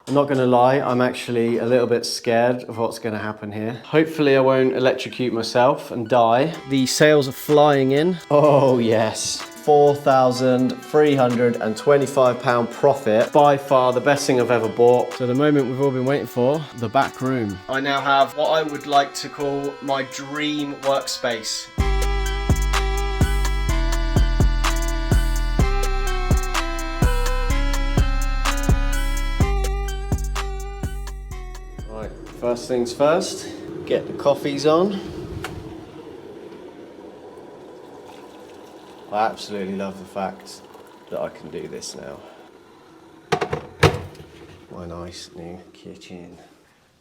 I'm not gonna lie, I'm actually a little bit scared of what's gonna happen here. Hopefully I won't electrocute myself and die. The sales are flying in. Oh yes. £4,325 profit. By far the best thing I've ever bought. So the moment we've all been waiting for, the back room. I now have what I would like to call my dream workspace. Right, first things first, get the coffees on. I absolutely love the fact that I can do this now. My nice new kitchen.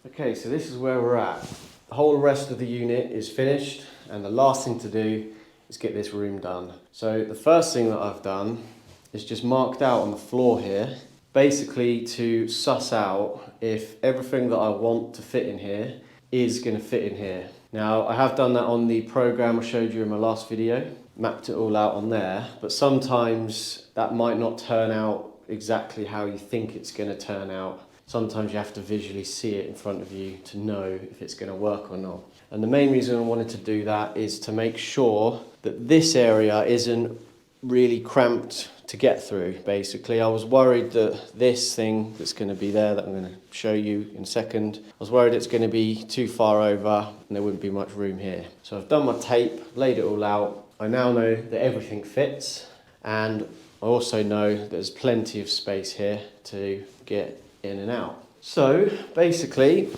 Okay, so this is where we're at. The whole rest of the unit is finished, and the last thing to do is get this room done. So the first thing that I've done is just marked out on the floor here, basically to suss out if everything that I want to fit in here is going to fit in here. Now, I have done that on the program I showed you in my last video, mapped it all out on there, but sometimes that might not turn out exactly how you think it's going to turn out. Sometimes you have to visually see it in front of you to know if it's going to work or not. And the main reason I wanted to do that is to make sure that this area isn't really cramped to get through, basically. I was worried that this thing that's going to be there, that I'm going to show you in a second, I was worried it's going to be too far over and there wouldn't be much room here. So I've done my tape, laid it all out. I now know that everything fits, and I also know there's plenty of space here to get in and out. So basically,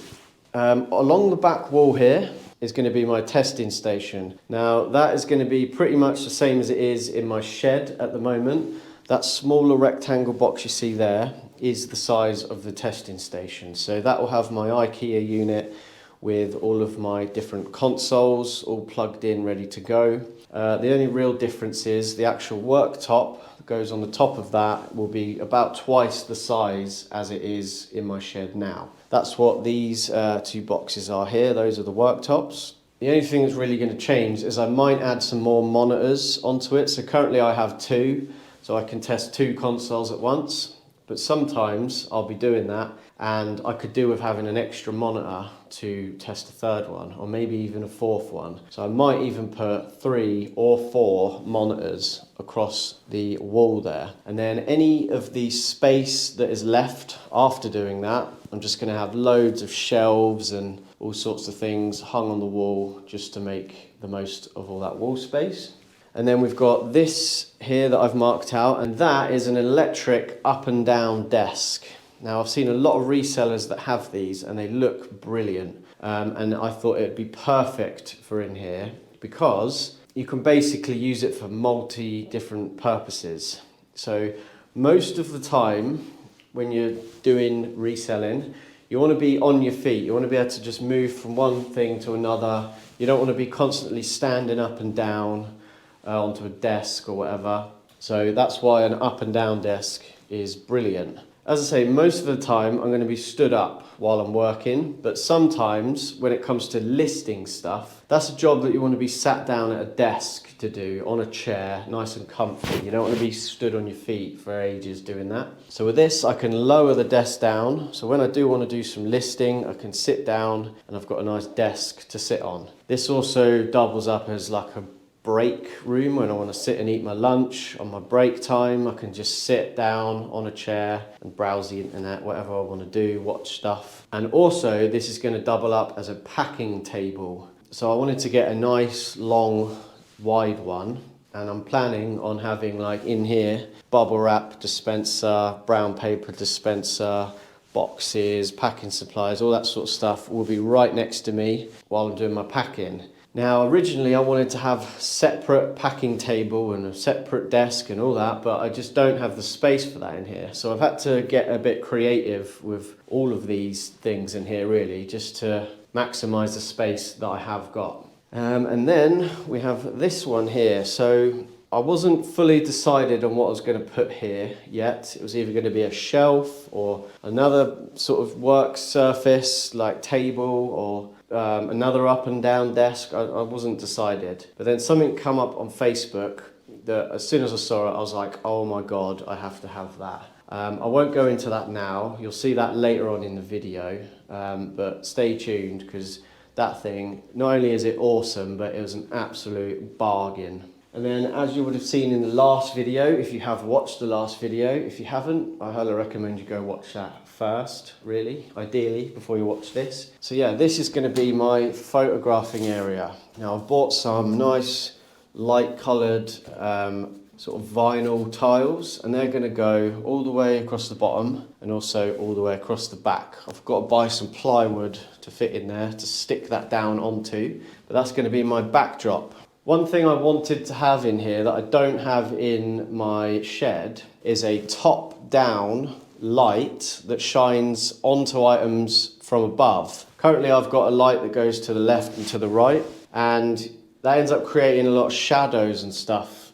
along the back wall here is going to be my testing station. Now that is going to be pretty much the same as it is in my shed at the moment. That smaller rectangle box you see there is the size of the testing station. So that will have my IKEA unit with all of my different consoles all plugged in, ready to go. The only real difference is the actual worktop that goes on the top of that will be about twice the size as it is in my shed now. That's what these two boxes are here. Those are the worktops. The only thing that's really going to change is I might add some more monitors onto it. So currently I have two, so I can test two consoles at once. But sometimes I'll be doing that, and I could do with having an extra monitor to test a third one, or maybe even a fourth one. So I might even put 3 or 4 monitors across the wall there. And then any of the space that is left after doing that, I'm just going to have loads of shelves and all sorts of things hung on the wall just to make the most of all that wall space. And then we've got this here that I've marked out, and that is an electric up and down desk. Now I've seen a lot of resellers that have these and they look brilliant. And I thought it'd be perfect for in here because you can basically use it for multi different purposes. So most of the time when you're doing reselling, you want to be on your feet. You want to be able to just move from one thing to another. You don't want to be constantly standing up and down onto a desk or whatever. So that's why an up and down desk is brilliant. As I say, most of the time I'm going to be stood up while I'm working, but sometimes when it comes to listing stuff, that's a job that you want to be sat down at a desk to do, on a chair, nice and comfy. You don't want to be stood on your feet for ages doing that. So with this, I can lower the desk down. So when I do want to do some listing, I can sit down and I've got a nice desk to sit on. This also doubles up as like a break room when I want to sit and eat my lunch. On my break time, I can just sit down on a chair and browse the internet, whatever I want to do, watch stuff. And also this is going to double up as a packing table. So I wanted to get a nice long wide one, and I'm planning on having, like, in here, bubble wrap dispenser, brown paper dispenser, boxes, packing supplies, all that sort of stuff will be right next to me while I'm doing my packing. Now, originally I wanted to have a separate packing table and a separate desk and all that, but I just don't have the space for that in here. So I've had to get a bit creative with all of these things in here, really, just to maximize the space that I have got. And then we have this one here. So I wasn't fully decided on what I was going to put here yet. It was either going to be a shelf or another sort of work surface like table, or another up and down desk. I wasn't decided. But then something come up on Facebook that as soon as I saw it, I was like, oh my God, I have to have that. I won't go into that now, you'll see that later on in the video, but stay tuned because that thing, not only is it awesome, but it was an absolute bargain. And then as you would have seen in the last video, if you have watched the last video, if you haven't, I highly recommend you go watch that first, really, ideally, before you watch this. So yeah, this is going to be my photographing area. Now I've bought some nice light coloured sort of vinyl tiles, and they're going to go all the way across the bottom and also all the way across the back. I've got to buy some plywood to fit in there to stick that down onto, but that's going to be my backdrop. One thing I wanted to have in here that I don't have in my shed is a top-down light that shines onto items from above. Currently I've got a light that goes to the left and to the right, and that ends up creating a lot of shadows and stuff,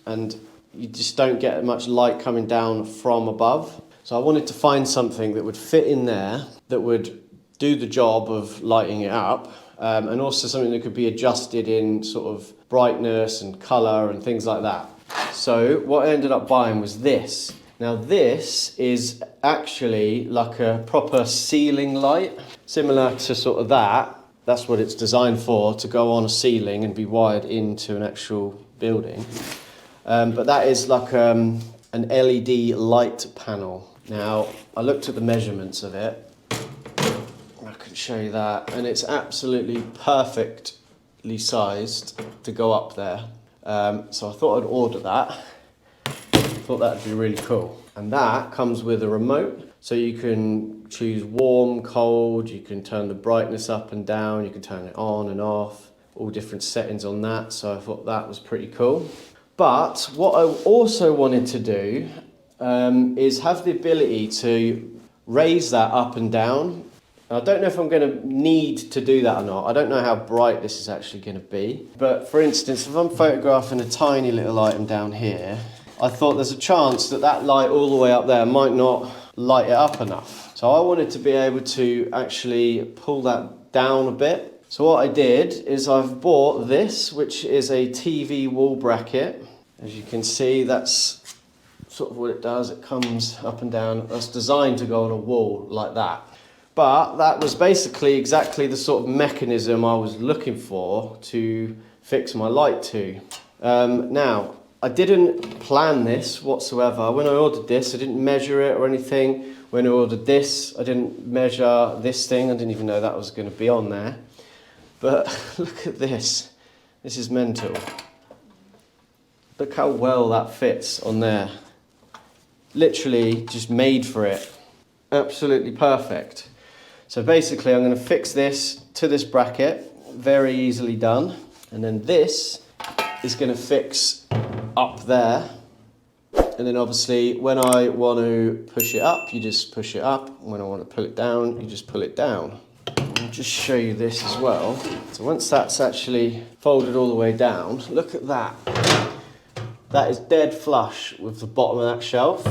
and you just don't get much light coming down from above. So I wanted to find something that would fit in there, that would do the job of lighting it up, and also something that could be adjusted in sort of brightness and colour and things like that. So what I ended up buying was this. Now this is actually like a proper ceiling light, similar to sort of that. That's what it's designed for, to go on a ceiling and be wired into an actual building. But that is like an LED light panel. Now I looked at the measurements of it. I can show you that, and it's absolutely perfectly sized to go up there. So I thought I'd order that. I thought that'd be really cool. And that comes with a remote, so you can choose warm, cold, you can turn the brightness up and down, you can turn it on and off, all different settings on that, so I thought that was pretty cool. But what I also wanted to do is have the ability to raise that up and down. I don't know if I'm going to need to do that or not. I don't know how bright this is actually going to be. But for instance, if I'm photographing a tiny little item down here, I thought there's a chance that that light all the way up there might not light it up enough. So I wanted to be able to actually pull that down a bit. So what I did is I've bought this, which is a TV wall bracket. As you can see, that's sort of what it does. It comes up and down. That's designed to go on a wall like that. But that was basically exactly the sort of mechanism I was looking for to fix my light to. Now, I didn't plan this whatsoever. When I ordered this, I didn't measure it or anything. When I ordered this, I didn't measure this thing. I didn't even know that was going to be on there. But look at this. This is mental. Look how well that fits on there. Literally just made for it. Absolutely perfect. So basically I'm going to fix this to this bracket, very easily done. And then this is going to fix up there. And then obviously when I want to push it up, you just push it up. When I want to pull it down, you just pull it down. I'll just show you this as well. So once that's actually folded all the way down, look at that. That is dead flush with the bottom of that shelf.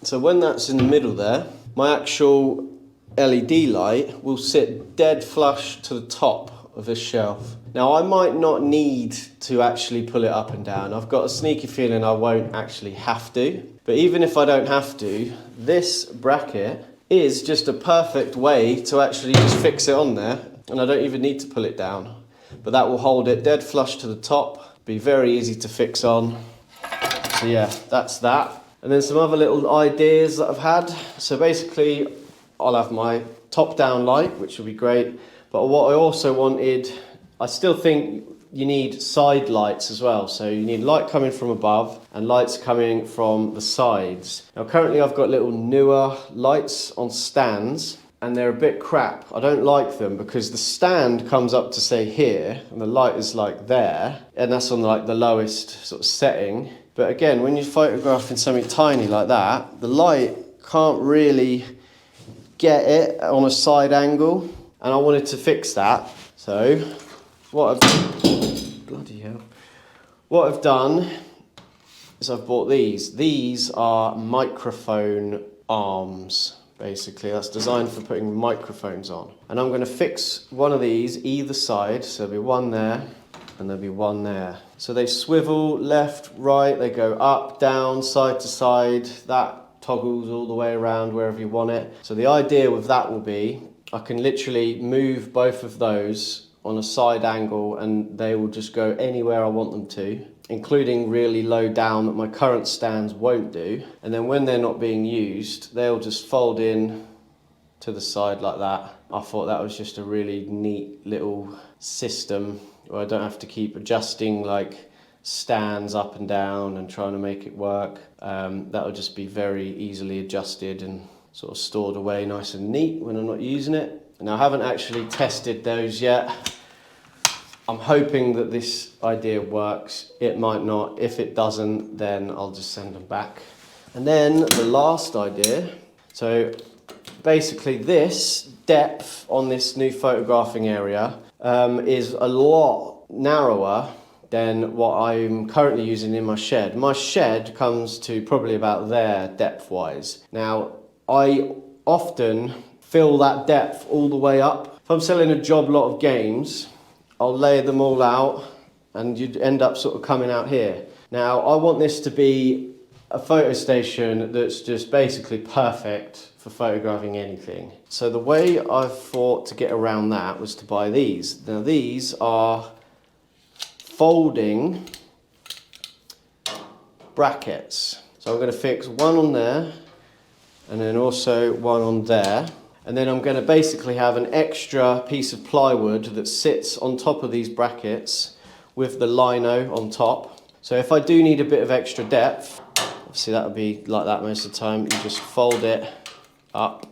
So when that's in the middle there, my actual LED light will sit dead flush to the top of this shelf. Now I might not need to actually pull it up and down. I've got a sneaky feeling I won't actually have to. But even if I don't have to, this bracket is just a perfect way to actually just fix it on there, and I don't even need to pull it down. But that will hold it dead flush to the top, be very easy to fix on. So yeah, that's that. And then some other little ideas that I've had. So basically, I'll have my top-down light, which will be great. But what I also wanted, I still think you need side lights as well. So you need light coming from above and lights coming from the sides. Now currently I've got little newer lights on stands, and they're a bit crap. I don't like them because the stand comes up to say here and the light is like there, and that's on like the lowest sort of setting. But again, when you're photographing something tiny like that, the light can't really get it on a side angle, and I wanted to fix that. So what I've done is I've bought these. These are microphone arms, basically. That's designed for putting microphones on. And I'm going to fix one of these either side. So there'll be one there and there'll be one there. So they swivel left, right, they go up, down, side to side. That toggles all the way around wherever you want it. So the idea with that will be, I can literally move both of those on a side angle and they will just go anywhere I want them to, including really low down that my current stands won't do. And then when they're not being used, they'll just fold in to the side like that. I thought that was just a really neat little system where I don't have to keep adjusting like stands up and down and trying to make it work. That'll just be very easily adjusted and sort of stored away nice and neat when I'm not using it. Now I haven't actually tested those yet. I'm hoping that this idea works. It might not. If it doesn't, then I'll just send them back. And then the last idea, so basically this depth on this new photographing area is a lot narrower than what I'm currently using in my shed. My shed comes to probably about there depth-wise. Now, I often fill that depth all the way up. If I'm selling a job lot of games, I'll lay them all out and you'd end up sort of coming out here. Now, I want this to be a photo station that's just basically perfect for photographing anything. So the way I thought to get around that was to buy these. Now these are folding brackets. So I'm going to fix one on there and then also one on there. And then I'm going to basically have an extra piece of plywood that sits on top of these brackets with the lino on top. So if I do need a bit of extra depth, obviously that would be like that most of the time, you just fold it up.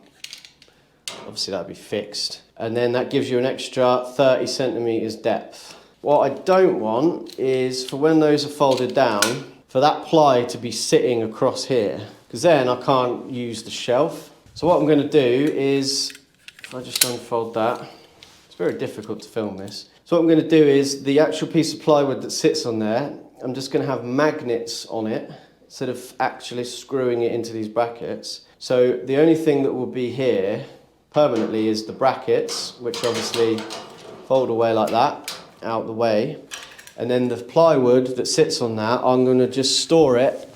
Obviously that'd be fixed. And then that gives you an extra 30 centimeters depth. What I don't want is for when those are folded down, for that ply to be sitting across here, because then I can't use the shelf. So what I'm going to do is, if I just unfold that, it's very difficult to film this. So what I'm going to do is the actual piece of plywood that sits on there, I'm just going to have magnets on it instead of actually screwing it into these brackets. So the only thing that will be here permanently is the brackets, which obviously fold away like that, out the way. And then the plywood that sits on that, I'm going to just store it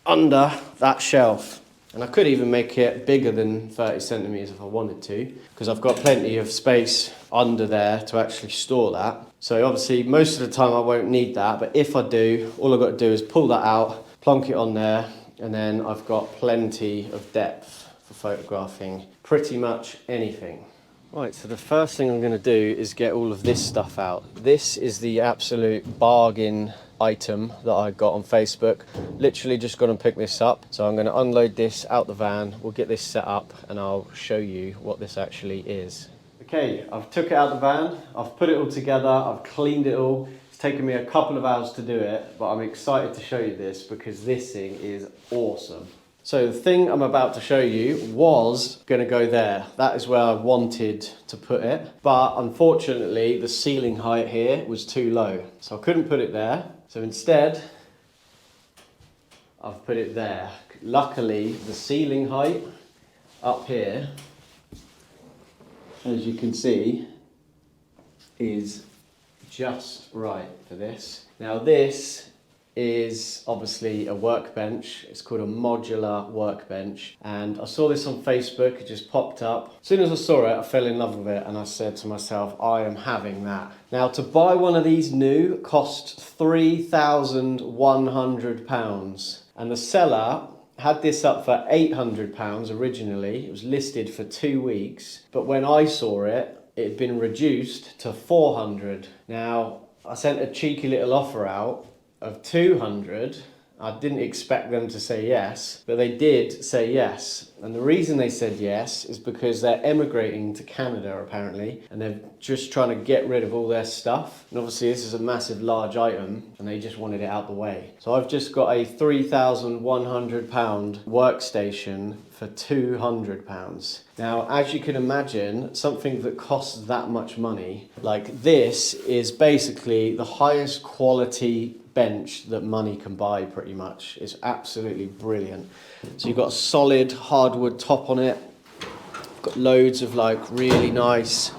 under that shelf. And I could even make it bigger than 30 centimeters if I wanted to, because I've got plenty of space under there to actually store that. So obviously most of the time I won't need that, but if I do, all I've got to do is pull that out, plonk it on there, and then I've got plenty of depth for photographing pretty much anything. Right, so the first thing I'm going to do is get all of this stuff out. This is the absolute bargain item that I got on Facebook. Literally just got to pick this up. So I'm going to unload this out the van. We'll get this set up and I'll show you what this actually is. Okay, I've took it out the van. I've put it all together. I've cleaned it all. It's taken me a couple of hours to do it, but I'm excited to show you this because this thing is awesome. So the thing I'm about to show you was going to go there. That is where I wanted to put it. But unfortunately, the ceiling height here was too low. So I couldn't put it there. So instead, I've put it there. Luckily, the ceiling height up here, as you can see, is just right for this. Now this is obviously a workbench. It's called a modular workbench. And I saw this on Facebook, it just popped up. As soon as I saw it, I fell in love with it and I said to myself, I am having that. Now to buy one of these new cost £3,100. And the seller had this up for £800 originally. It was listed for 2 weeks. But when I saw it, it had been reduced to £400. Now, I sent a cheeky little offer out of 200. I didn't expect them to say yes, but they did say yes. And the reason they said yes is because they're emigrating to Canada apparently, and they're just trying to get rid of all their stuff. And obviously this is a massive large item and they just wanted it out the way. So I've just got a £3,100 workstation for £200. Now, as you can imagine, something that costs that much money, like this is basically the highest quality bench that money can buy pretty much. It's absolutely brilliant. So you've got a solid hardwood top on it. Got loads of like really nice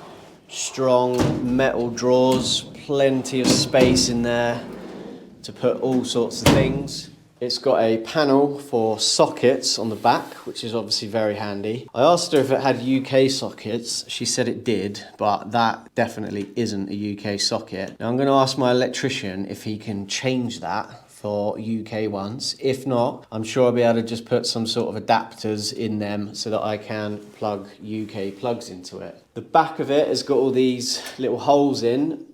strong metal drawers, plenty of space in there to put all sorts of things. It's got a panel for sockets on the back, which is obviously very handy. I asked her if it had UK sockets. She said it did, but that definitely isn't a UK socket. Now I'm going to ask my electrician if he can change that for UK ones. If not, I'm sure I'll be able to just put some sort of adapters in them so that I can plug UK plugs into it. The back of it has got all these little holes in,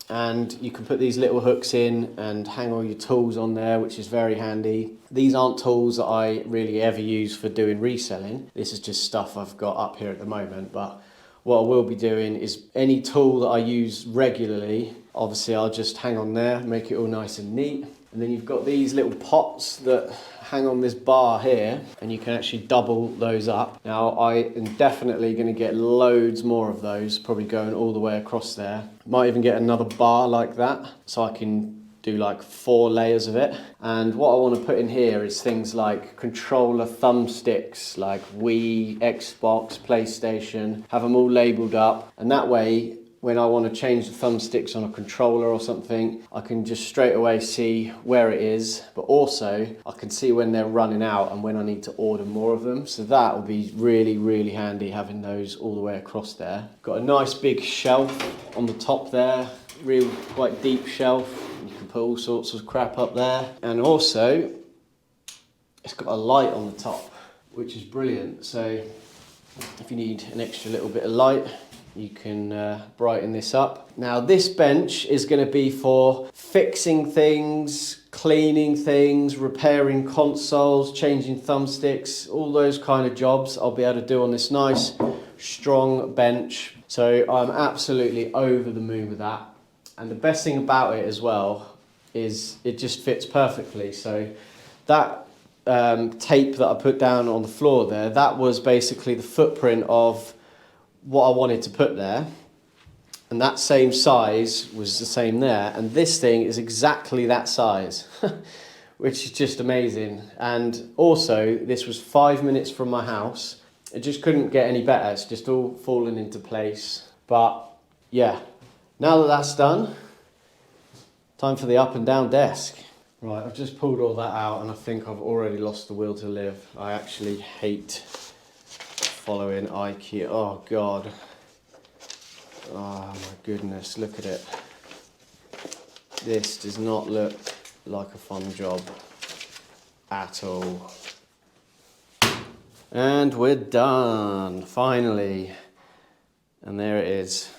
and you can put these little hooks in and hang all your tools on there, which is very handy. These aren't tools that I really ever use for doing reselling. This is just stuff I've got up here at the moment, but what I will be doing is any tool that I use regularly, obviously I'll just hang on there, make it all nice and neat. And then you've got these little pots that hang on this bar here, and you can actually double those up. Now I am definitely going to get loads more of those, probably going all the way across there. Might even get another bar like that, so I can do like 4 layers of it. And what I want to put in here is things like controller thumbsticks, like Wii, Xbox, PlayStation, have them all labelled up, and that way when I want to change the thumbsticks on a controller or something, I can just straight away see where it is, but also I can see when they're running out and when I need to order more of them. So that will be really, really handy having those all the way across there. Got a nice big shelf on the top there, real quite deep shelf. You can put all sorts of crap up there. And also, it's got a light on the top, which is brilliant. So if you need an extra little bit of light, you can brighten this up. Now this bench is going to be for fixing things, cleaning things, repairing consoles, changing thumbsticks, all those kind of jobs I'll be able to do on this nice strong bench. So I'm absolutely over the moon with that. And the best thing about it as well is it just fits perfectly. So that tape that I put down on the floor there, that was basically the footprint of what I wanted to put there, and that same size was the same there, and this thing is exactly that size which is just amazing. And also this was 5 minutes from my house. It just couldn't get any better. It's just all fallen into place. But yeah, now that that's done, time for the up and down desk. Right, I've just pulled all that out and I think I've already lost the will to live. I actually hate following IKEA. Oh God. Oh my goodness, look at it. This does not look like a fun job at all. And we're done, finally. And there it is,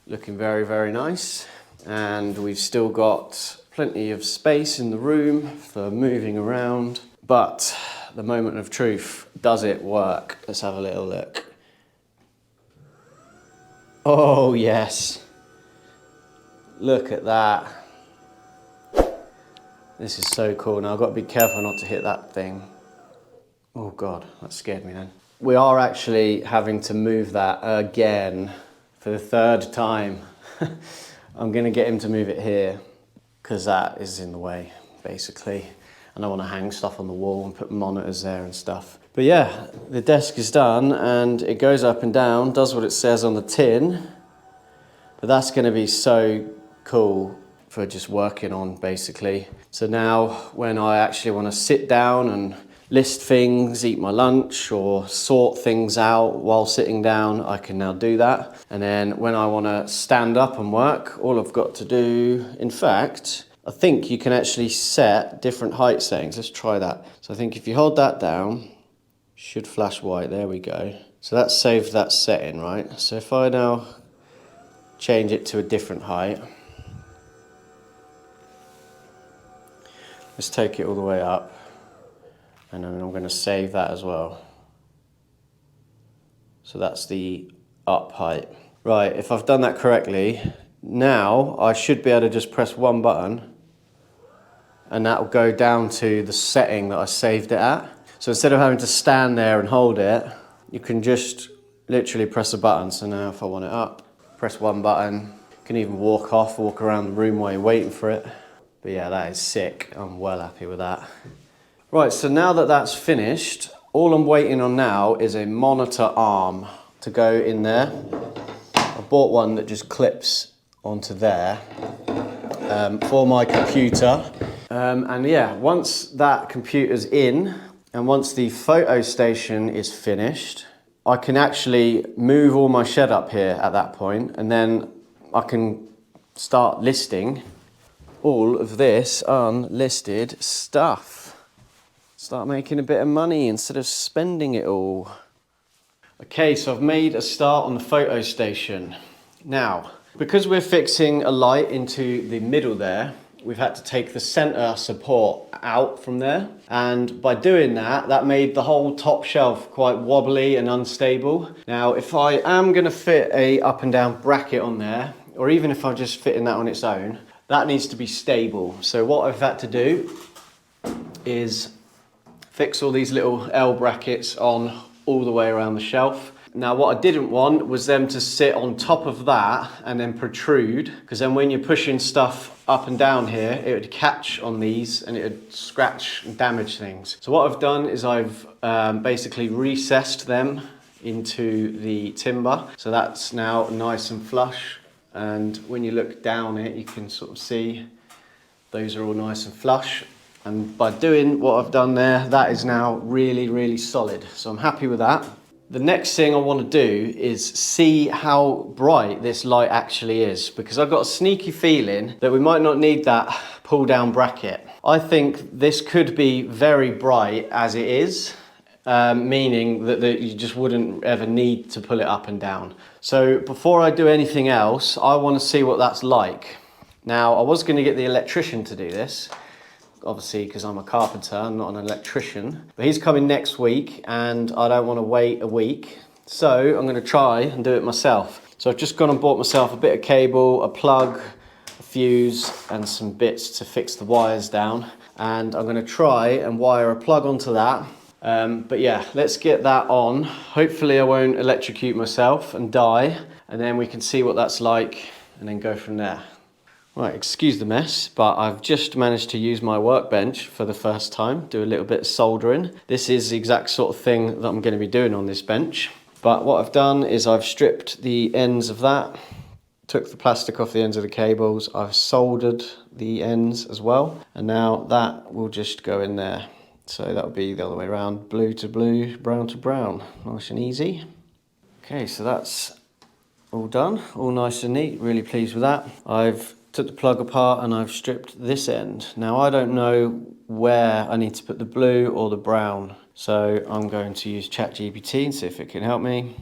looking very, very nice. And we've still got plenty of space in the room for moving around, but the moment of truth, does it work? Let's have a little look. Oh yes, look at that. This is so cool. Now I've got to be careful not to hit that thing. Oh God, that scared me then. We are actually having to move that again for the 3rd time. I'm gonna get him to move it here because that is in the way, basically. And I want to hang stuff on the wall and put monitors there and stuff. But yeah, the desk is done and it goes up and down, does what it says on the tin. But that's going to be so cool for just working on, basically. So now when I actually want to sit down and list things, eat my lunch, or sort things out while sitting down, I can now do that. And then when I want to stand up and work, all I've got to do, in fact, I think you can actually set different height settings. Let's try that. So I think if you hold that down, should flash white, there we go. So that saved that setting, right? So if I now change it to a different height, let's take it all the way up, and then I'm going to save that as well. So that's the up height. Right, if I've done that correctly, now I should be able to just press one button and that will go down to the setting that I saved it at. So instead of having to stand there and hold it, you can just literally press a button. So now if I want it up, press one button. You can even walk around the room while you're waiting for it. But yeah, that is sick. I'm well happy with that. Right, so now that that's finished, all I'm waiting on now is a monitor arm to go in there. I bought one that just clips onto there for my computer. And yeah, once that computer's in and once the photo station is finished, I can actually move all my shed up here at that point, and then I can start listing all of this unlisted stuff. Start making a bit of money instead of spending it all. Okay, so I've made a start on the photo station. Now, because we're fixing a light into the middle there, we've had to take the center support out from there. And by doing that, that made the whole top shelf quite wobbly and unstable. Now, if I am gonna fit a up and down bracket on there, or even if I'm just fitting that on its own, that needs to be stable. So what I've had to do is fix all these little L brackets on all the way around the shelf. Now what I didn't want was them to sit on top of that and then protrude, because then when you're pushing stuff up and down here, it would catch on these and it would scratch and damage things. So what I've done is I've basically recessed them into the timber. So that's now nice and flush. And when you look down it, you can sort of see those are all nice and flush. And by doing what I've done there, that is now really, really solid. So I'm happy with that. The next thing I want to do is see how bright this light actually is, because I've got a sneaky feeling that we might not need that pull down bracket. I think this could be very bright as it is, meaning that you just wouldn't ever need to pull it up and down. So before I do anything else, I want to see what that's like. Now, I was going to get the electrician to do this, obviously because I'm a carpenter, I'm not an electrician, but he's coming next week and I don't want to wait a week, so I'm going to try and do it myself. So I've just gone and bought myself a bit of cable, a plug, a fuse and some bits to fix the wires down, and I'm going to try and wire a plug onto that. But yeah, let's get that on. Hopefully I won't electrocute myself and die, and then we can see what that's like and then go from there. Right, excuse the mess, but I've just managed to use my workbench for the first time, do a little bit of soldering. This is the exact sort of thing that I'm going to be doing on this bench. But what I've done is I've stripped the ends of that, took the plastic off the ends of the cables, I've soldered the ends as well, and now that will just go in there. So that'll be the other way around, blue to blue, brown to brown, nice and easy. Okay, so that's all done, all nice and neat, really pleased with that. I've took the plug apart and I've stripped this end. Now I don't know where I need to put the blue or the brown, so I'm going to use ChatGPT and see if it can help me.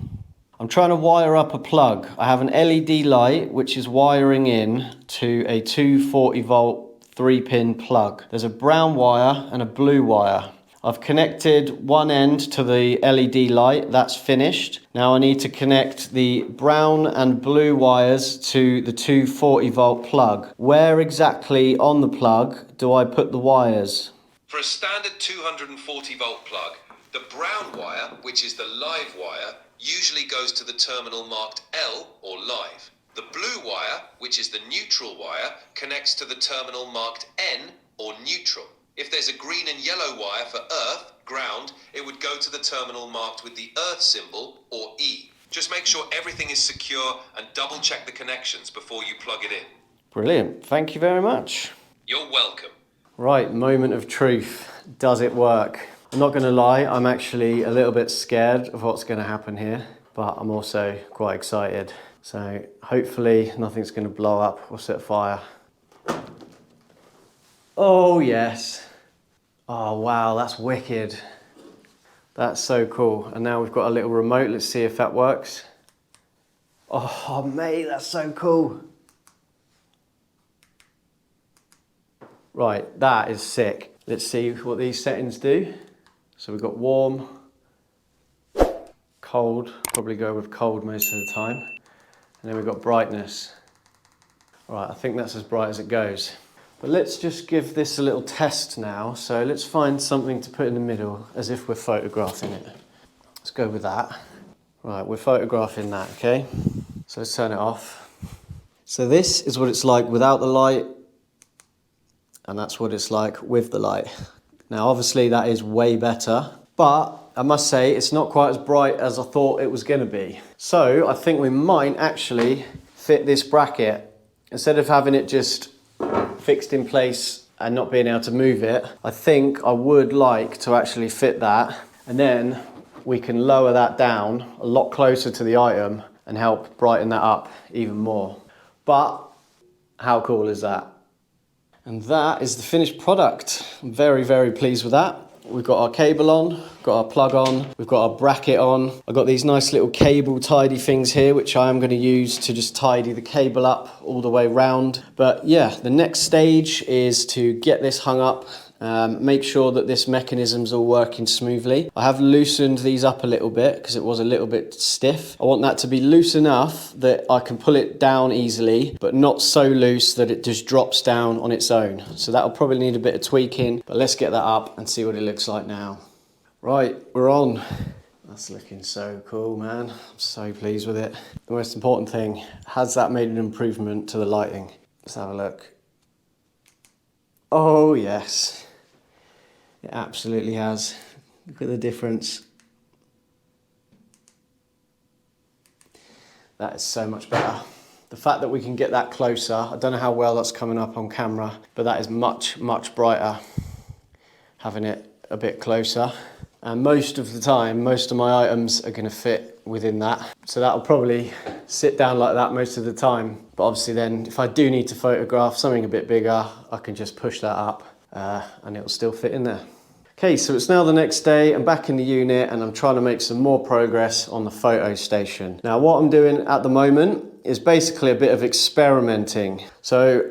I'm trying to wire up a plug. I have an LED light which is wiring in to a 240 volt 3-pin plug. There's a brown wire and a blue wire. I've connected one end to the LED light, that's finished. Now I need to connect the brown and blue wires to the 240 volt plug. Where exactly on the plug do I put the wires? For a standard 240 volt plug, the brown wire, which is the live wire, usually goes to the terminal marked L or live. The blue wire, which is the neutral wire, connects to the terminal marked N or neutral. If there's a green and yellow wire for earth, ground, it would go to the terminal marked with the earth symbol, or E. Just make sure everything is secure and double check the connections before you plug it in. Brilliant, thank you very much. You're welcome. Right, moment of truth. Does it work? I'm not gonna lie, I'm actually a little bit scared of what's gonna happen here, but I'm also quite excited. So hopefully nothing's gonna blow up or set fire. Oh yes. Oh wow, that's wicked. That's so cool. And now we've got a little remote. Let's see if that works. Oh mate, that's so cool. Right, that is sick. Let's see what these settings do. So we've got warm, cold, probably go with cold most of the time. And then we've got brightness. Right, I think that's as bright as it goes. But let's just give this a little test now. So let's find something to put in the middle as if we're photographing it. Let's go with that. Right, we're photographing that, okay? So let's turn it off. So this is what it's like without the light, and that's what it's like with the light. Now obviously that is way better, but I must say it's not quite as bright as I thought it was gonna be. So I think we might actually fit this bracket. Instead of having it just fixed in place and not being able to move it, I think I would like to actually fit that, and then we can lower that down a lot closer to the item and help brighten that up even more. But how cool is that? And that is the finished product. I'm very, very pleased with that. We've got our cable on, got our plug on, we've got our bracket on. I've got these nice little cable tidy things here, which I am going to use to just tidy the cable up all the way round. But yeah, the next stage is to get this hung up, make sure that this mechanism's all working smoothly. I have loosened these up a little bit because it was a little bit stiff. I want that to be loose enough that I can pull it down easily, but not so loose that it just drops down on its own. So that'll probably need a bit of tweaking, but let's get that up and see what it looks like now. Right, we're on. That's looking so cool, man. I'm so pleased with it. The most important thing, has that made an improvement to the lighting? Let's have a look. Oh yes. It absolutely has. Look at the difference. That is so much better. The fact that we can get that closer, I don't know how well that's coming up on camera, but that is much, much brighter having it a bit closer. And most of the time, most of my items are going to fit within that. So that'll probably sit down like that most of the time. But obviously then, if I do need to photograph something a bit bigger, I can just push that up and it'll still fit in there. Okay, so it's now the next day. I'm back in the unit and I'm trying to make some more progress on the photo station. Now, what I'm doing at the moment is basically a bit of experimenting. So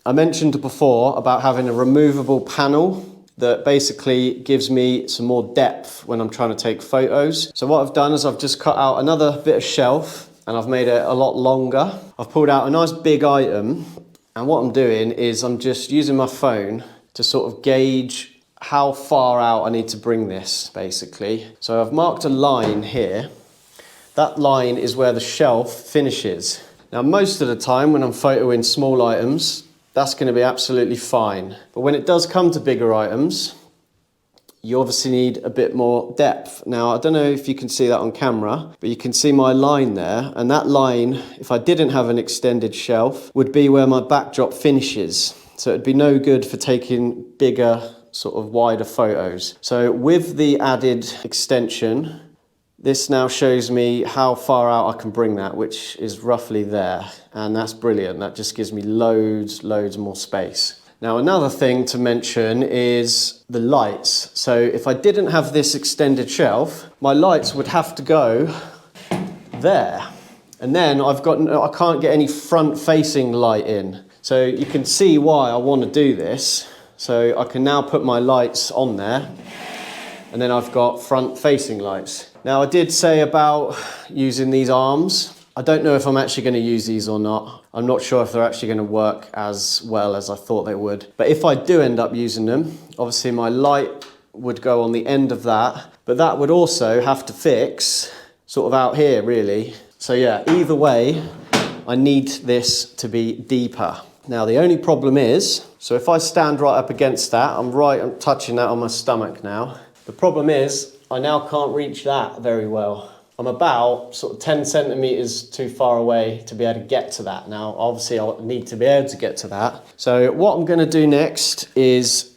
I mentioned before about having a removable panel that basically gives me some more depth when I'm trying to take photos. So what I've done is I've just cut out another bit of shelf and I've made it a lot longer. I've pulled out a nice big item, and what I'm doing is I'm just using my phone to sort of gauge how far out I need to bring this, basically. So I've marked a line here. That line is where the shelf finishes. Now, most of the time when I'm photoing small items, that's going to be absolutely fine. But when it does come to bigger items, you obviously need a bit more depth. Now, I don't know if you can see that on camera, but you can see my line there. And that line, if I didn't have an extended shelf, would be where my backdrop finishes. So it'd be no good for taking bigger, sort of wider photos. So with the added extension, this now shows me how far out I can bring that, which is roughly there. And that's brilliant. That just gives me loads more space. Now, another thing to mention is the lights. So if I didn't have this extended shelf, my lights would have to go there. And then I can't get any front facing light in. So you can see why I want to do this. So I can now put my lights on there, and then I've got front facing lights. Now, I did say about using these arms. I don't know if I'm actually going to use these or not. I'm not sure if they're actually going to work as well as I thought they would. But if I do end up using them, obviously my light would go on the end of that, but that would also have to fix sort of out here, really. So yeah, either way, I need this to be deeper. Now, the only problem is, so if I stand right up against that, I'm touching that on my stomach now. The problem is, I now can't reach that very well. I'm about sort of 10 centimeters too far away to be able to get to that. Now, obviously I'll need to be able to get to that. So what I'm gonna do next is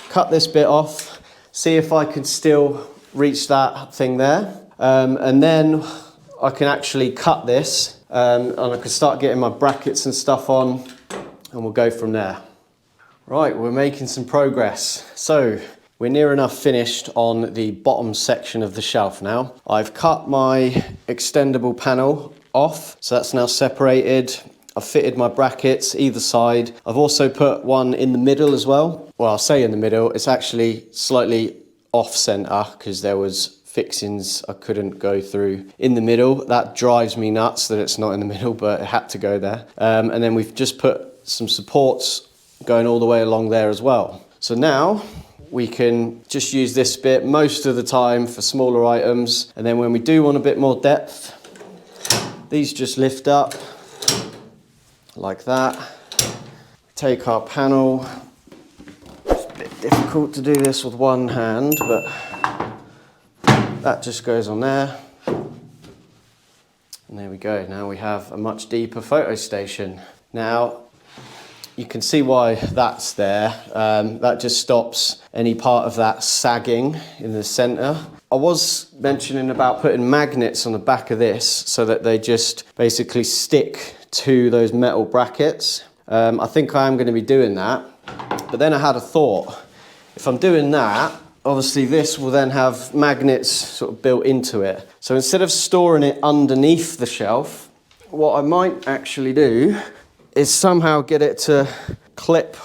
cut this bit off, see if I can still reach that thing there. And then I can actually cut this and I can start getting my brackets and stuff on, and we'll go from there. Right, we're making some progress. So we're near enough finished on the bottom section of the shelf now. I've cut my extendable panel off, so that's now separated. I've fitted my brackets either side. I've also put one in the middle as well. Well, I'll say in the middle, it's actually slightly off center because there was fixings I couldn't go through in the middle. That drives me nuts that it's not in the middle, but it had to go there. And then we've just put some supports going all the way along there as well. So now we can just use this bit most of the time for smaller items. And then when we do want a bit more depth, these just lift up like that. Take our panel. It's a bit difficult to do this with one hand, but that just goes on there. And there we go. Now we have a much deeper photo station. Now, you can see why that's there. That just stops any part of that sagging in the center. I was mentioning about putting magnets on the back of this so that they just basically stick to those metal brackets. I think I am going to be doing that, but then I had a thought. If I'm doing that, obviously this will then have magnets sort of built into it. So instead of storing it underneath the shelf, what I might actually do is somehow get it to clip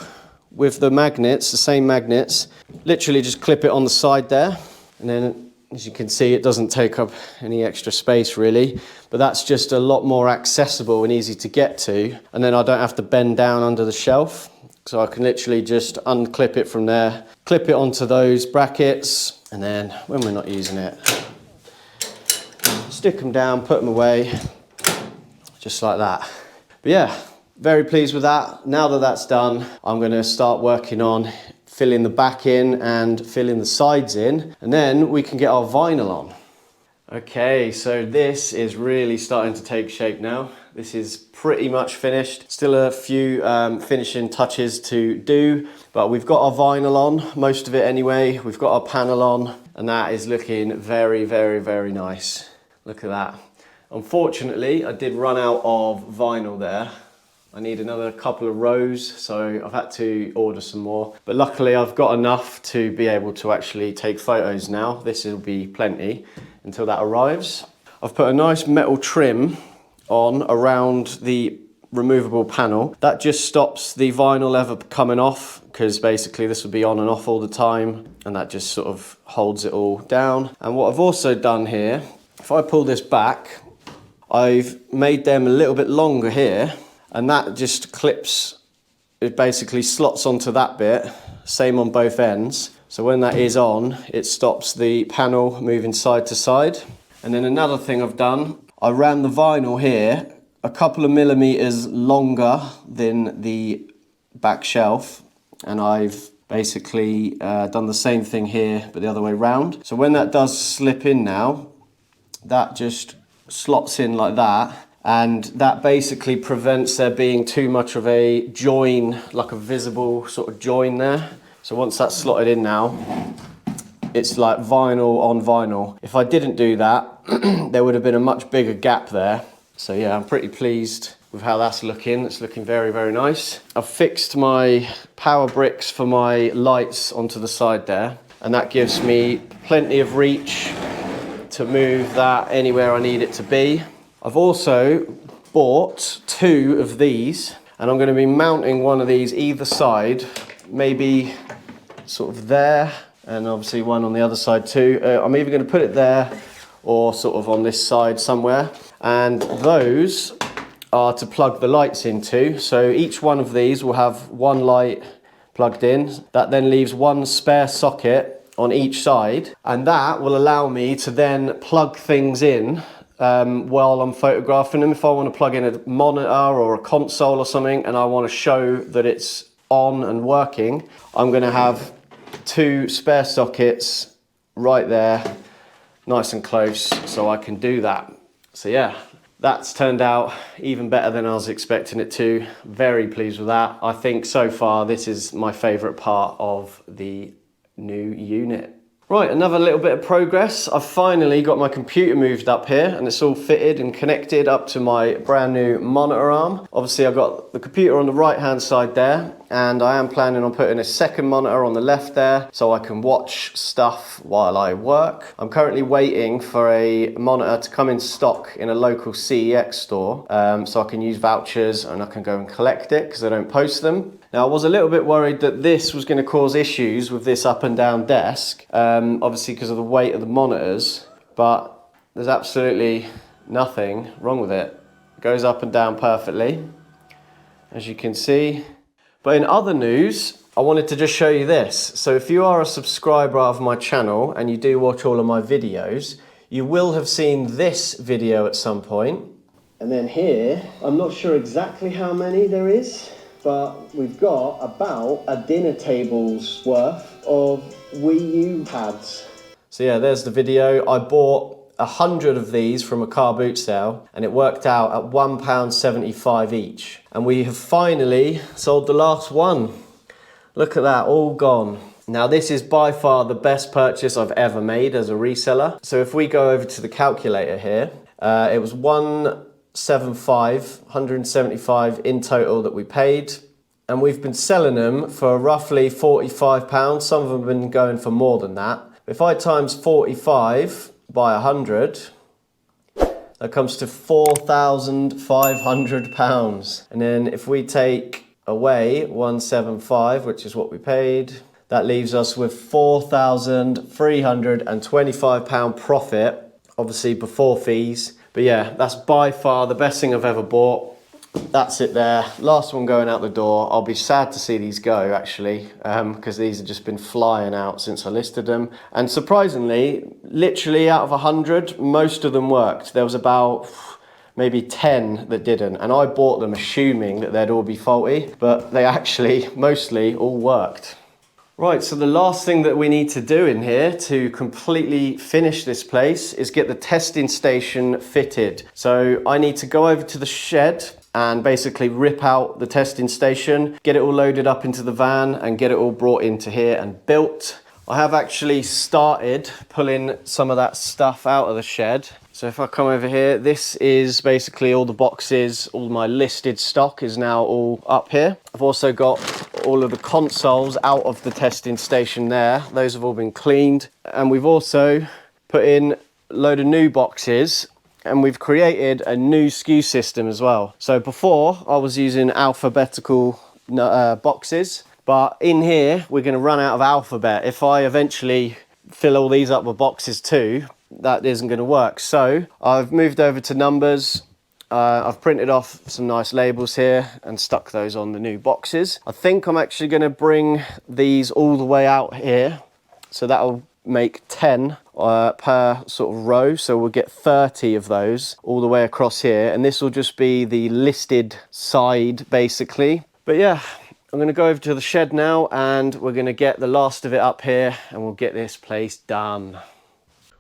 with the magnets, the same magnets, literally just clip it on the side there. And then as you can see, it doesn't take up any extra space really, but that's just a lot more accessible and easy to get to. And then I don't have to bend down under the shelf. So I can literally just unclip it from there, clip it onto those brackets, and then when we're not using it, stick them down, put them away, just like that. But yeah, very pleased with that. Now that that's done, I'm gonna start working on filling the back in and filling the sides in, and then we can get our vinyl on. Okay, so this is really starting to take shape now. This is pretty much finished. Still a few finishing touches to do, but we've got our vinyl on, most of it anyway. We've got our panel on, and that is looking very, very, very nice. Look at that. Unfortunately, I did run out of vinyl there. I need another couple of rows, so I've had to order some more. But luckily I've got enough to be able to actually take photos now. This will be plenty until that arrives. I've put a nice metal trim on around the removable panel. That just stops the vinyl ever coming off, because basically this will be on and off all the time, and that just sort of holds it all down. And what I've also done here, if I pull this back, I've made them a little bit longer here, and that just clips, it basically slots onto that bit, same on both ends. So when that is on, it stops the panel moving side to side. And then another thing I've done, I ran the vinyl here a couple of millimeters longer than the back shelf, and I've basically done the same thing here, but the other way round. So when that does slip in now, that just slots in like that. And that basically prevents there being too much of a join, like a visible sort of join there. So once that's slotted in now, it's like vinyl on vinyl. If I didn't do that, there would have been a much bigger gap there. So yeah, I'm pretty pleased with how that's looking. It's looking very, very nice. I've fixed my power bricks for my lights onto the side there, and that gives me plenty of reach to move that anywhere I need it to be. I've also bought 2 of these, and I'm going to be mounting one of these either side, maybe sort of there, and obviously one on the other side too. I'm either going to put it there or sort of on this side somewhere, and those are to plug the lights into. So each one of these will have one light plugged in. That then leaves one spare socket on each side, and that will allow me to then plug things in while I'm photographing them. If I want to plug in a monitor or a console or something and I want to show that it's on and working, I'm going to have 2 spare sockets right there, nice and close, so I can do that. So yeah, that's turned out even better than I was expecting it to. Very pleased with that. I think so far this is my favourite part of the new unit. Right, another little bit of progress. I've finally got my computer moved up here, and it's all fitted and connected up to my brand new monitor arm. Obviously I've got the computer on the right hand side there, and I am planning on putting a second monitor on the left there so I can watch stuff while I work. I'm currently waiting for a monitor to come in stock in a local CEX store, so I can use vouchers and I can go and collect it because they don't post them. Now, I was a little bit worried that this was going to cause issues with this up and down desk, obviously because of the weight of the monitors, but there's absolutely nothing wrong with it. It goes up and down perfectly, as you can see. But in other news, I wanted to just show you this. So if you are a subscriber of my channel and you do watch all of my videos, you will have seen this video at some point. And then here, I'm not sure exactly how many there is, but we've got about a dinner table's worth of Wii U pads. So yeah, there's the video. I bought 100 of these from a car boot sale, and it worked out at £1.75 each. And we have finally sold the last one. Look at that, all gone. Now this is by far the best purchase I've ever made as a reseller. So if we go over to the calculator here, it was 175 in total that we paid. And we've been selling them for roughly £45. Some of them have been going for more than that. If I times 45 by 100, that comes to £4,500. And then if we take away 175, which is what we paid, that leaves us with £4,325 profit, obviously before fees. But yeah, that's by far the best thing I've ever bought. That's it there. Last one going out the door. I'll be sad to see these go, actually, because these have just been flying out since I listed them. And surprisingly, literally out of 100, most of them worked. There was about maybe 10 that didn't. And I bought them assuming that they'd all be faulty, but they actually mostly all worked. Right, so the last thing that we need to do in here to completely finish this place is get the testing station fitted. So I need to go over to the shed and basically rip out the testing station, get it all loaded up into the van and get it all brought into here and built. I have actually started pulling some of that stuff out of the shed. So if I come over here, this is basically all the boxes, all my listed stock is now all up here. I've also got all of the consoles out of the testing station there. Those have all been cleaned. And we've also put in a load of new boxes, and we've created a new SKU system as well. So before I was using alphabetical boxes, but in here we're going to run out of alphabet. If I eventually fill all these up with boxes too, that isn't going to work. So I've moved over to numbers. I've printed off some nice labels here and stuck those on the new boxes. I think I'm actually going to bring these all the way out here, so that'll make 10 per sort of row, so we'll get 30 of those all the way across here, and this will just be the listed side basically. But yeah, I'm going to go over to the shed now and we're going to get the last of it up here and we'll get this place done.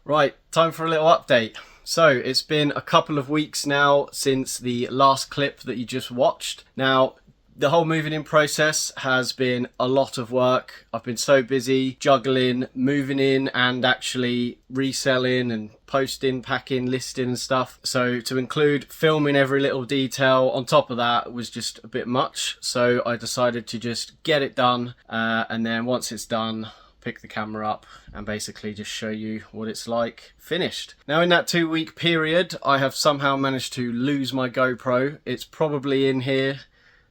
Right, time for a little update. So it's been a couple of weeks now since the last clip that you just watched. Now, the whole moving in process has been a lot of work. I've been so busy juggling, moving in and actually reselling and posting, packing, listing and stuff. So to include filming every little detail on top of that was just a bit much. So I decided to just get it done. And then once it's done, pick the camera up and basically just show you what it's like finished. Now in that 2-week period, I have somehow managed to lose my GoPro. It's probably in here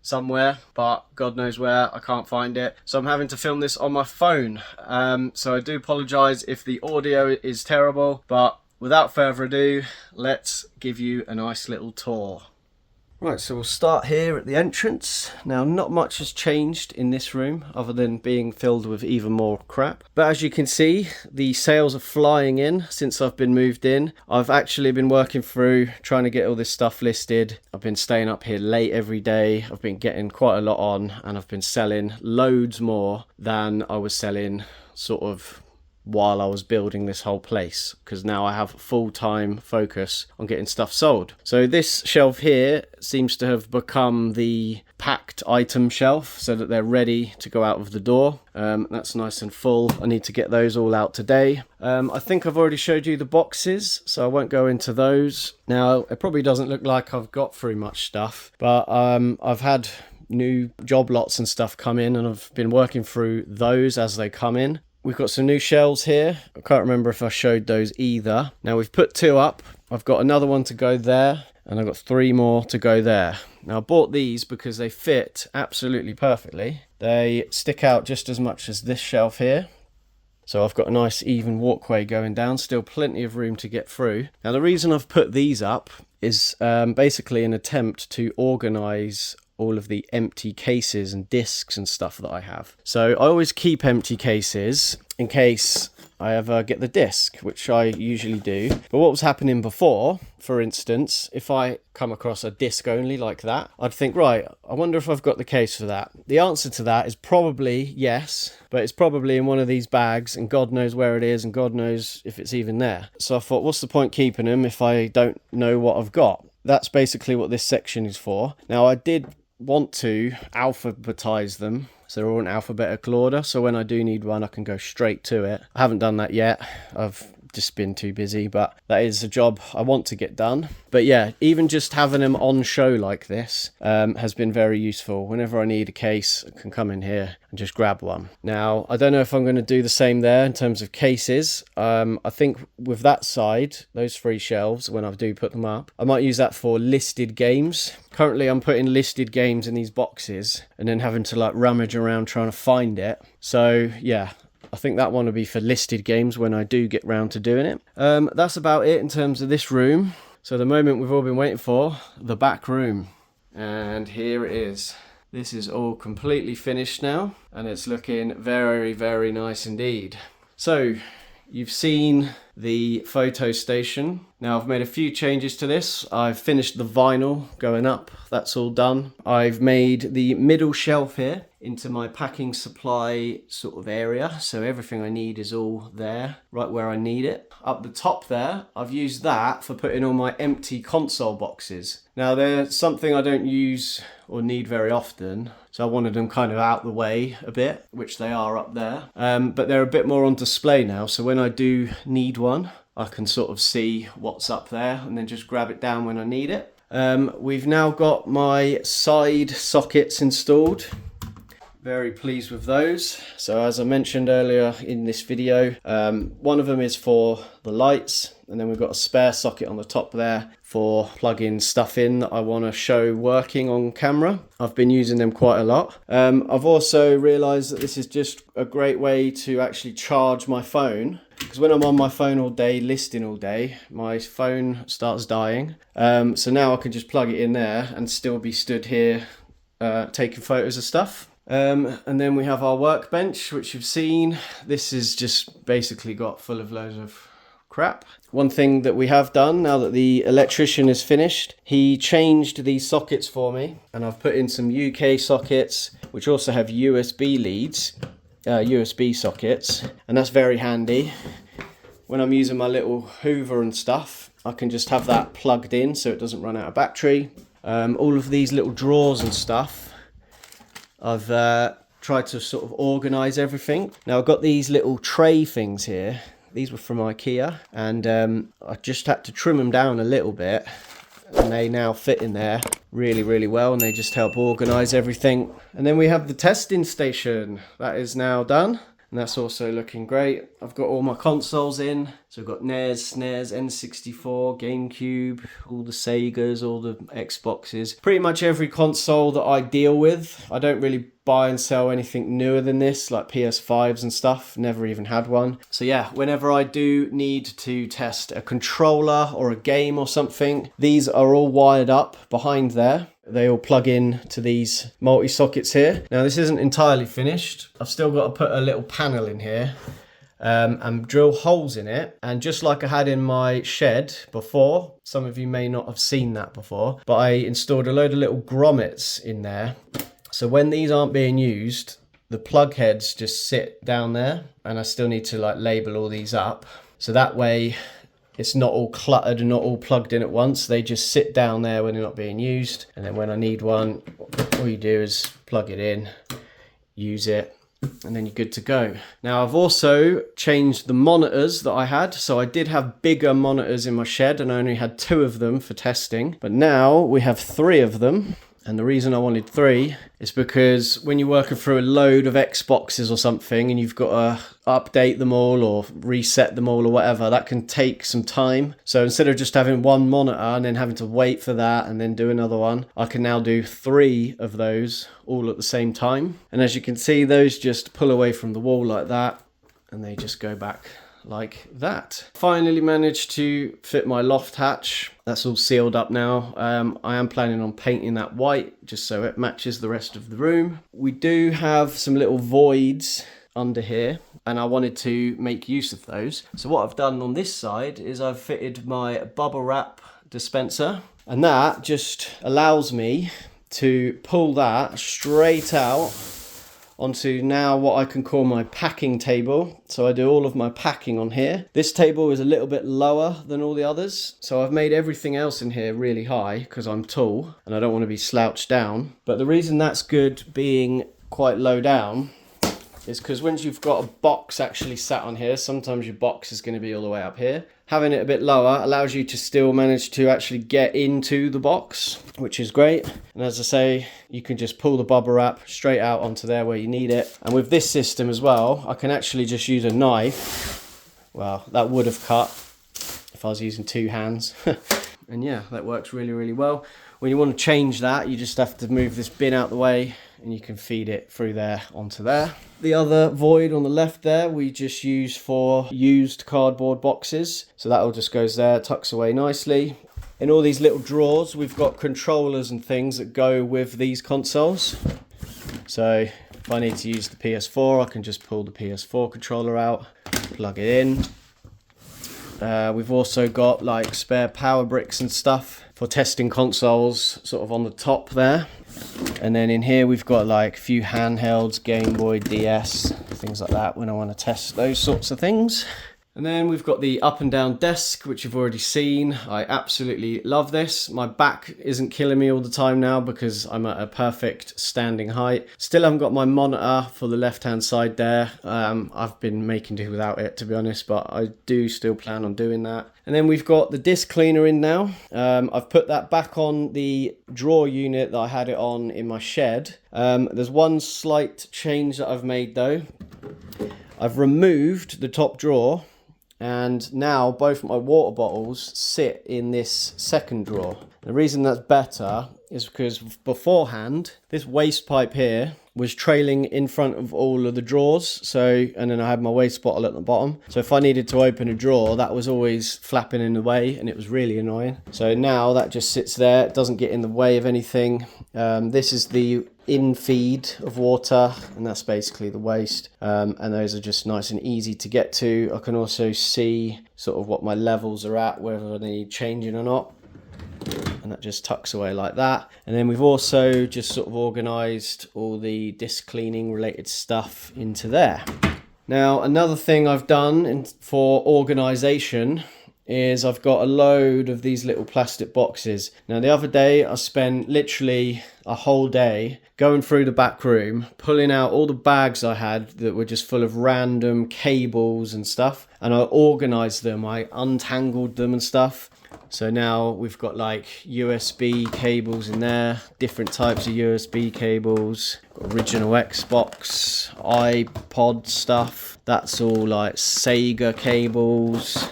somewhere, but God knows where, I can't find it. So I'm having to film this on my phone. So I do apologize if the audio is terrible, but without further ado, let's give you a nice little tour. Right, so we'll start here at the entrance. Now, not much has changed in this room other than being filled with even more crap. But as you can see, the sales are flying in since I've been moved in. I've actually been working through trying to get all this stuff listed. I've been staying up here late every day. I've been getting quite a lot on and I've been selling loads more than I was selling sort of while I was building this whole place, because now I have full-time focus on getting stuff sold. So this shelf here seems to have become the packed item shelf so that they're ready to go out of the door. That's nice and full. I need to get those all out today. I think I've already showed you the boxes, so I won't go into those. Now, it probably doesn't look like I've got through much stuff, but I've had new job lots and stuff come in and I've been working through those as they come in. We've got some new shelves here. I can't remember if I showed those either. Now we've put 2 up. I've got another one to go there and I've got 3 more to go there. Now I bought these because they fit absolutely perfectly. They stick out just as much as this shelf here. So I've got a nice even walkway going down, still plenty of room to get through. Now the reason I've put these up is basically an attempt to organise all of the empty cases and discs and stuff that I have. So I always keep empty cases in case I ever get the disc, which I usually do. But what was happening before, for instance, if I come across a disc only like that, I'd think, right, I wonder if I've got the case for that. The answer to that is probably yes, but it's probably in one of these bags and God knows where it is and God knows if it's even there. So I thought, what's the point keeping them if I don't know what I've got? That's basically what this section is for. Now, I did want to alphabetize them, so they're all in alphabetical order, so when I do need one I can go straight to it. I haven't done that yet, I've just been too busy, but that is a job I want to get done. But yeah, even just having them on show like this has been very useful. Whenever I need a case, I can come in here and just grab one. Now, I don't know if I'm going to do the same there in terms of cases. I think with that side, those 3 shelves, when I do put them up, I might use that for listed games. Currently, I'm putting listed games in these boxes and then having to like rummage around trying to find it. So yeah, I think that one will be for listed games when I do get round to doing it. That's about it in terms of this room. So the moment we've all been waiting for, the back room. And here it is. This is all completely finished now and it's looking very, very nice indeed. So you've seen the photo station. Now I've made a few changes to this. I've finished the vinyl going up, that's all done. I've made the middle shelf here into my packing supply sort of area, so everything I need is all there, right where I need it. Up the top there, I've used that for putting all my empty console boxes. Now they're something I don't use or need very often, so I wanted them kind of out the way a bit, which they are up there. But they're a bit more on display now, so when I do need one, I can sort of see what's up there and then just grab it down when I need it. We've now got my side sockets installed. Very pleased with those. So as I mentioned earlier in this video, one of them is for the lights, and then we've got a spare socket on the top there for plugging stuff in that I want to show working on camera. I've been using them quite a lot. I've also realized that this is just a great way to actually charge my phone, because when I'm on my phone all day, listing all day, my phone starts dying. So now I can just plug it in there and still be stood here taking photos of stuff. And then we have our workbench, which you've seen. This is just basically got full of loads of crap. One thing that we have done now that the electrician is finished, he changed these sockets for me, and I've put in some UK sockets which also have USB leads, USB sockets, and that's very handy. When I'm using my little Hoover and stuff, I can just have that plugged in so it doesn't run out of battery. All of these little drawers and stuff, I've tried to sort of organise everything. Now I've got these little tray things here. These were from IKEA, and I just had to trim them down a little bit, and they now fit in there really, really well, and they just help organise everything. And then we have the testing station. That is now done, and that's also looking great. I've got all my consoles in. So I've got NES, SNES, N64, GameCube, all the Segas, all the Xboxes. Pretty much every console that I deal with. I don't really buy and sell anything newer than this, like PS5s and stuff. Never even had one. So yeah, whenever I do need to test a controller or a game or something, these are all wired up behind there. They all plug in to these multi-sockets here. Now this isn't entirely finished. I've still got to put a little panel in here and drill holes in it. And just like I had in my shed before, some of you may not have seen that before, but I installed a load of little grommets in there. So when these aren't being used, the plug heads just sit down there, and I still need to like label all these up. So that way it's not all cluttered and not all plugged in at once. They just sit down there when they're not being used. And then when I need one, all you do is plug it in, use it, and then you're good to go. Now I've also changed the monitors that I had. So I did have bigger monitors in my shed and I only had 2 of them for testing, but now we have 3 of them. And the reason I wanted 3 is because when you're working through a load of Xboxes or something and you've got to update them all or reset them all or whatever, that can take some time. So instead of just having 1 monitor and then having to wait for that and then do another one, I can now do 3 of those all at the same time. And as you can see, those just pull away from the wall like that, and they just go back like that. Finally managed to fit my loft hatch. That's all sealed up now. I am planning on painting that white just so it matches the rest of the room. We do have some little voids under here, and I wanted to make use of those. So what I've done on this side is I've fitted my bubble wrap dispenser, and that just allows me to pull that straight out onto now what I can call my packing table. So I do all of my packing on here. This table is a little bit lower than all the others, so I've made everything else in here really high because I'm tall and I don't want to be slouched down. But the reason that's good being quite low down is because once you've got a box actually sat on here, sometimes your box is going to be all the way up here. Having it a bit lower allows you to still manage to actually get into the box, which is great. And as I say, you can just pull the bubble wrap straight out onto there where you need it. And with this system as well, I can actually just use a knife. Well, that would have cut if I was using two hands. And yeah, that works really, really well. When you want to change that, you just have to move this bin out the way and you can feed it through there onto there. The other void on the left there, we just use for used cardboard boxes. So that all just goes there, tucks away nicely. In all these little drawers, we've got controllers and things that go with these consoles. So if I need to use the PS4, I can just pull the PS4 controller out, plug it in. We've also got like spare power bricks and stuff for testing consoles sort of on the top there. And then in here we've got like a few handhelds, Game Boy, DS, things like that when I want to test those sorts of things. And then we've got the up and down desk, which you've already seen. I absolutely love this. My back isn't killing me all the time now because I'm at a perfect standing height. Still haven't got my monitor for the left hand side there. I've been making do without it, to be honest, but I do still plan on doing that. And then we've got the disc cleaner in now. I've put that back on the drawer unit that I had it on in my shed. There's one slight change that I've made though. I've removed the top drawer, and now both my water bottles sit in this second drawer. The reason that's better is because beforehand, this waste pipe here was trailing in front of all of the drawers. So, and then I had my waste bottle at the bottom. So if I needed to open a drawer, that was always flapping in the way and it was really annoying. So now that just sits there, it doesn't get in the way of anything. This is the in feed of water, and that's basically the waste. And those are just nice and easy to get to. I can also see sort of what my levels are at, whether they need changing or not. And that just tucks away like that. And then we've also just sort of organised all the disc cleaning related stuff into there. Now, another thing I've done for organisation is I've got a load of these little plastic boxes. Now, the other day I spent literally a whole day going through the back room, pulling out all the bags I had that were just full of random cables and stuff, and I organised them, I untangled them and stuff. So now we've got like USB cables in there, different types of USB cables, got original Xbox, iPod stuff. That's all like Sega cables.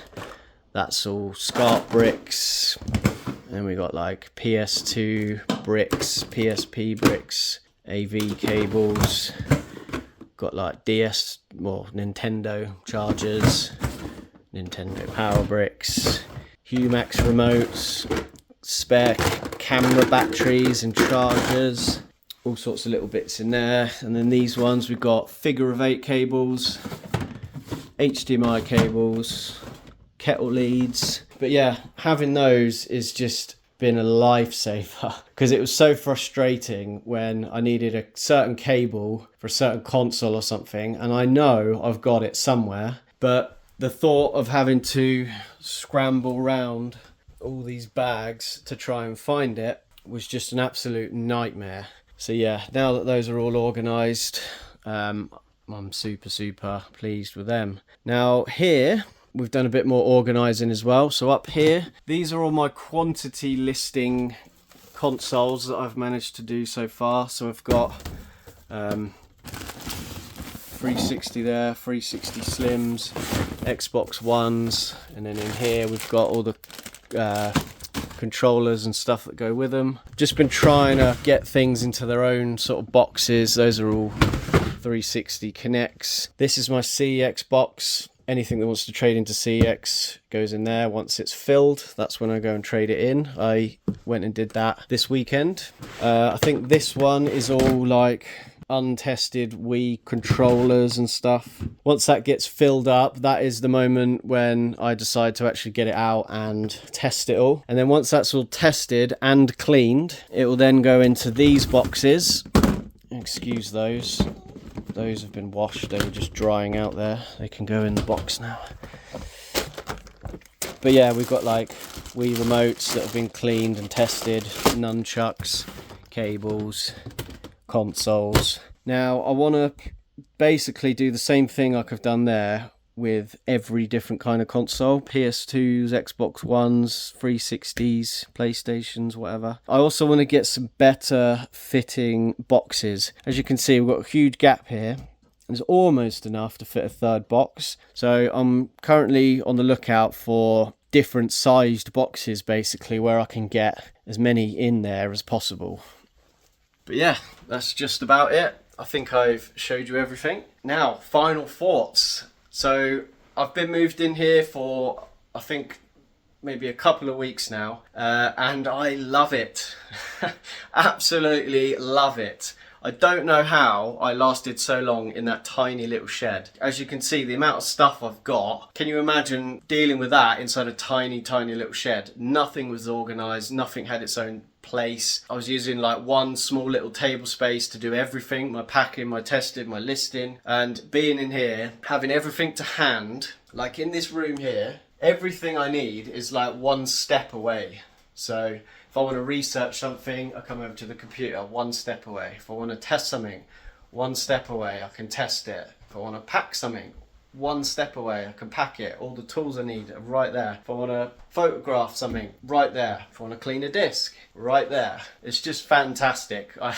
That's all SCART bricks. And we got like PS2 bricks, PSP bricks, AV cables. Got like DS, well, Nintendo chargers, Nintendo power bricks, Humax remotes, spare camera batteries and chargers, all sorts of little bits in there. And then these ones, we've got figure of 8 cables, HDMI cables, kettle leads. But yeah, having those is just been a lifesaver because it was so frustrating when I needed a certain cable for a certain console or something, and I know I've got it somewhere, but the thought of having to scramble around all these bags to try and find it was just an absolute nightmare. So yeah, now that those are all organised, I'm super pleased with them. Now here, we've done a bit more organising as well. So up here, these are all my quantity listing consoles that I've managed to do so far. So I've got 360 there, 360 Slims, Xbox Ones, and then in here we've got all the controllers and stuff that go with them. Just been trying to get things into their own sort of boxes. Those are all 360 Connects. This is my CX box, anything that wants to trade into CX goes in there. Once it's filled, that's when I go and trade it in. I went and did that this weekend. I think this one is all like untested Wii controllers and stuff. Once that gets filled up, that is the moment when I decide to actually get it out and test it all. And then once that's all tested and cleaned, it will then go into these boxes. Excuse those. Those have been washed. They were just drying out there. They can go in the box now. But yeah, we've got like Wii remotes that have been cleaned and tested, nunchucks, cables, consoles. Now I want to basically do the same thing like I've done there with every different kind of console: PS2s, Xbox Ones, 360s, PlayStations, whatever. I also want to get some better fitting boxes. As you can see, we've got a huge gap here. There's almost enough to fit a third box. So I'm currently on the lookout for different sized boxes, basically, where I can get as many in there as possible. But yeah, that's just about it. I think I've showed you everything. Now, final thoughts. So I've been moved in here for, I think, maybe a couple of weeks now, and I love it. Absolutely love it. I don't know how I lasted so long in that tiny little shed. As you can see, the amount of stuff I've got, can you imagine dealing with that inside a tiny, tiny little shed? Nothing was organised, nothing had its own place. I was using like one small little table space to do everything: my packing, my testing, my listing. And being in here, having everything to hand, like in this room here, everything I need is like one step away. So if I want to research something, I come over to the computer, one step away. If I want to test something, one step away, I can test it. If I want to pack something, one step away, I can pack it. All the tools I need are right there. If I want to photograph something, right there. If I want to clean a disc, right there. It's just fantastic. I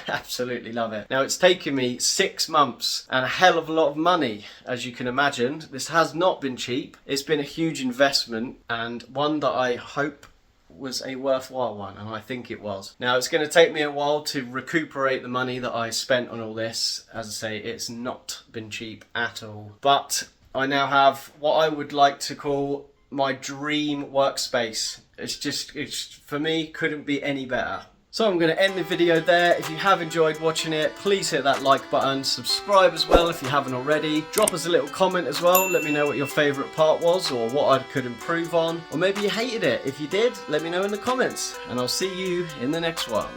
absolutely love it. Now, it's taken me 6 months and a hell of a lot of money, as you can imagine. This has not been cheap. It's been a huge investment, and one that I hope was a worthwhile one, and I think it was. Now, it's going to take me a while to recuperate the money that I spent on all this. As I say, it's not been cheap at all. But I now have what I would like to call my dream workspace. It's for me, couldn't be any better. So I'm going to end the video there. If you have enjoyed watching it, please hit that like button, subscribe as well if you haven't already. Drop us a little comment as well, let me know what your favourite part was or what I could improve on. Or maybe you hated it. If you did, let me know in the comments, and I'll see you in the next one.